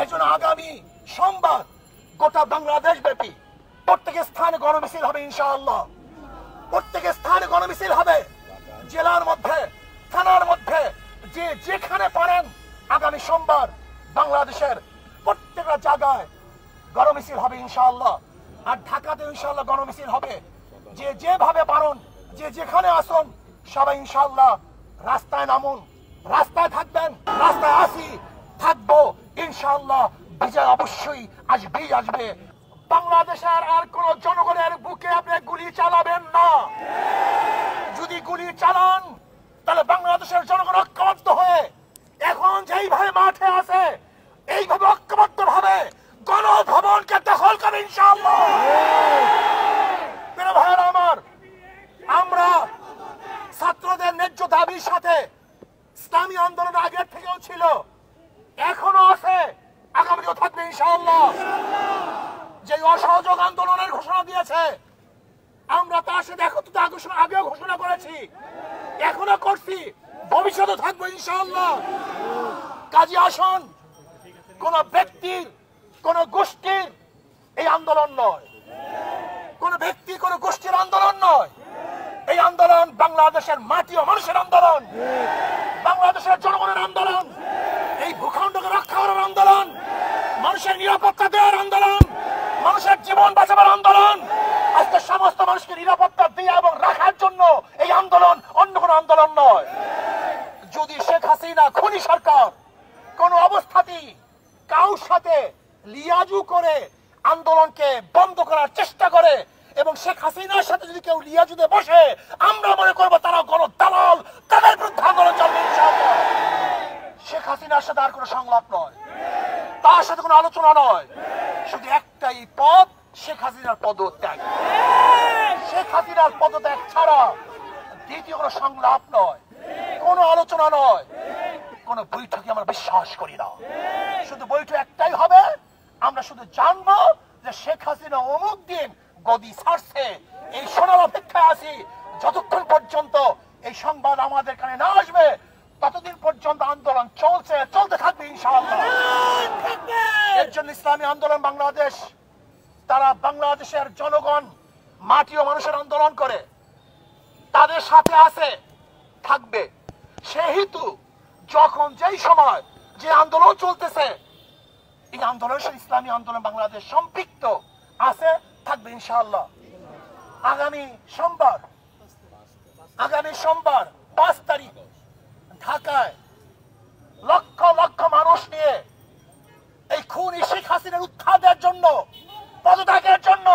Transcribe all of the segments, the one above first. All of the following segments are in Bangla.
এজন্য আগামী সোমবার গোটা বাংলাদেশ ব্যাপী প্রত্যেক স্থানে গণমিছিল হবে ইনশাআল্লাহ। প্রত্যেক স্থানে গণমিছিল হবে, জেলার মধ্যে, থানার মধ্যে, যে যেখানে পারেন আগামী সোমবার বাংলাদেশের প্রত্যেকটা জায়গায় গণমিছিল হবে ইনশাআল্লাহ। আর ঢাকাতে ইনশাআল্লাহ গণমিছিল হবে। যে যেভাবে পারেন, যে যেখানে আসুন, সবাই ইনশাআল্লাহ রাস্তায় নামুন, রাস্তায় থাকবেন, রাস্তায় আসি, থাকবো ইনশাআল্লাহ। বিজয় অবশ্যই আসবেই আসবে। বাংলাদেশের আর কোন জনগণের বুকে আপনি গুলি চালাবেন না। যদি গুলি চালান তাহলে বাংলাদেশের জনগণ ঐক্যবদ্ধ হয়ে এখন যেইভাবে মাঠে আছে এইভাবে ঐক্যবদ্ধ ভাবে গণভবনকে দখল করে ইনশাআল্লাহ। প্রিয় ভাইয়েরা আমার, আমরা ছাত্রদের ন্যায্য দাবির সাথে ইসলামী আন্দোলন আগের থেকেও ছিল, এখনো আছে, আগামীও থাকবে ইনশাআল্লাহ। যে অসহযোগ আন্দোলনের ঘোষণা দিয়েছে আমরা তার সাথে একত্রিত আগেও ঘোষণা করেছি, এখনো করছি, ভবিষ্যতে থাকবো ইনশাআল্লাহ। কাজী আসন কোন ব্যক্তির, কোন গোষ্ঠীর এই আন্দোলন নয়, কোন ব্যক্তি, কোন গোষ্ঠীর আন্দোলন নয়। এই আন্দোলন বাংলাদেশের মাটি ও মানুষের আন্দোলন, বাংলাদেশের জনগণের আন্দোলন, এই ভূখণ্ডকে রক্ষা করার আন্দোলন, মানুষের নিরাপত্তা দেওয়ার আন্দোলন, মানুষের জীবন বাঁচাবার আন্দোলন। আজকে সমস্ত মানুষকে নিরাপত্তা দিয়ে এবং রাখার জন্য এই আন্দোলন, অন্য কোন আন্দোলন নয়। যদি শেখ হাসিনা খুনি সরকার কোন অবস্থাতেই কারোর সাথে লিয়াজু করে আন্দোলনকে বন্ধ করার চেষ্টা করে এবং শেখ হাসিনার সাথে যদি কেউ লিয়াজুতে বসে, আমরা মনে করবো তারা গণদালাল, তাদের বিরুদ্ধে আন্দোলন চলবে ইনশাআল্লাহ। শেখ হাসিনার সাথে আর কোনো সংলাপ নয়, তার সাথে কোনো আলোচনা নয়, শুধু একটাই পদ, শেখ হাসিনার পদত্যাগ। শেখ হাসিনার পদত্যাগ ছাড়া দ্বিতীয় কোনো সংলাপ নয়, কোনো আলোচনা নয়, কোনো বৈঠকে আমরা বিশ্বাস করি না। শুধু বৈঠক একটাই হবে, আমরা শুধু জানবো যে শেখ হাসিনা অমুক দিন গদি ছাড়ছে, এই শোনার অপেক্ষায় আছি। যতক্ষণ পর্যন্ত এই সংবাদ আমাদের কানে না আসবে ততদিন পর্যন্ত আন্দোলন চলতে থাকবে ইনশাআল্লাহ। এর জন্য ইসলামী আন্দোলন বাংলাদেশ, তারা বাংলাদেশের জনগণ, মাটি ও মানুষের আন্দোলন করে, তাদের সাথে আছে, থাকবে। সেহেতু যখন যেই সময় যে আন্দোলন চলতেছে, এই আন্দোলনের সাথে ইসলামী আন্দোলন বাংলাদেশ সম্পৃক্ত আছে, থাকবে ইনশাআল্লাহ। আগামী সোমবার 5 তারিখ ঢাকায় লক্ষ লক্ষ মানুষ নিয়ে এই খুনি শেখ হাসিনার উৎখাতের জন্য, পদত্যাগের জন্য,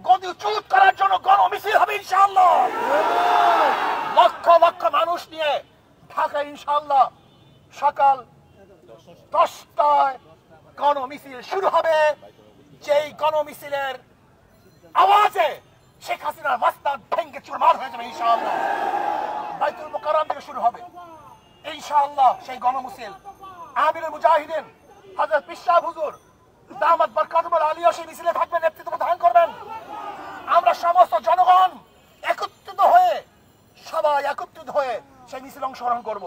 গদিচ্যুত করার জন্য গণমিছিল হবে ইনশাআল্লাহ। লক্ষ লক্ষ মানুষ নিয়ে ঢাকায় ইনশাআল্লাহ সকাল 10টায় গণমিছিল শুরু হবে। যেই গণমিছিলের আওয়াজে শেখ হাসিনার মাস্তান ভেঙ্গে চুরমার হয়ে যাবে ইনশাআল্লাহ। বাইতুল মুকাররম থেকে শুরু হবে ইনশাআল্লাহ সেই গণমিছিল। আমিরুল মুজাহিদিন হযরত পিশা হুজুর দামাত বরকাতুল আলিয়া সেই মিছিলে থাকবেন, নেতৃত্ব প্রদান করবেন। আমরা সমস্ত জনগণ একত্রিত হয়ে, সবাই একত্রিত হয়ে সেই মিছিলে অংশগ্রহণ করব।